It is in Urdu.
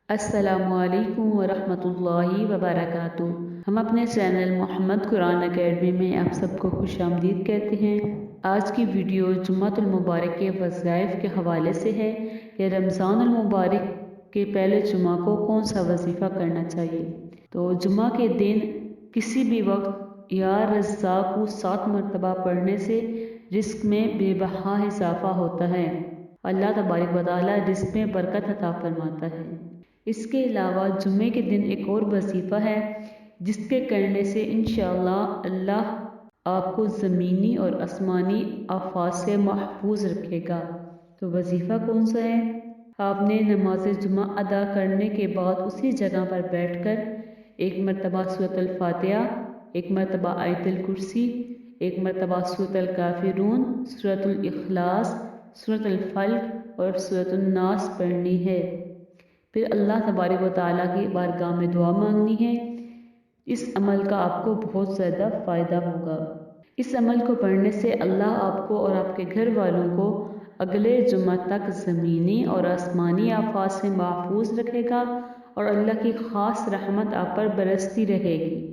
السلام علیکم ورحمۃ اللہ وبرکاتہ۔ ہم اپنے چینل محمد قرآن اکیڈمی میں آپ سب کو خوش آمدید کہتے ہیں۔ آج کی ویڈیو جمعۃ المبارک کے وظائف کے حوالے سے ہے کہ رمضان المبارک کے پہلے جمعہ کو کون سا وظیفہ کرنا چاہیے۔ تو جمعہ کے دن کسی بھی وقت یا رزاق کو 7 مرتبہ پڑھنے سے رزق میں بے بہا اضافہ ہوتا ہے۔ اللہ تبارک و تعالی رزق میں برکت عطا فرماتا ہے۔ اس کے علاوہ جمعے کے دن ایک اور وظیفہ ہے جس کے کرنے سے انشاءاللہ اللہ آپ کو زمینی اور آسمانی آفات سے محفوظ رکھے گا۔ تو وظیفہ کون سا ہے؟ آپ نے نماز جمعہ ادا کرنے کے بعد اسی جگہ پر بیٹھ کر ایک مرتبہ سورۃ الفاتحہ، ایک مرتبہ آیت الکرسی، ایک مرتبہ سورۃ الکافرون، سورۃ الاخلاص، سورۃ الفلق اور سورۃ الناس پڑھنی ہے۔ پھر اللہ تبارک و تعالیٰ کی بارگاہ میں دعا مانگنی ہے۔ اس عمل کا آپ کو بہت زیادہ فائدہ ہوگا۔ اس عمل کو پڑھنے سے اللہ آپ کو اور آپ کے گھر والوں کو اگلے جمعہ تک زمینی اور آسمانی آفات سے محفوظ رکھے گا اور اللہ کی خاص رحمت آپ پر برستی رہے گی۔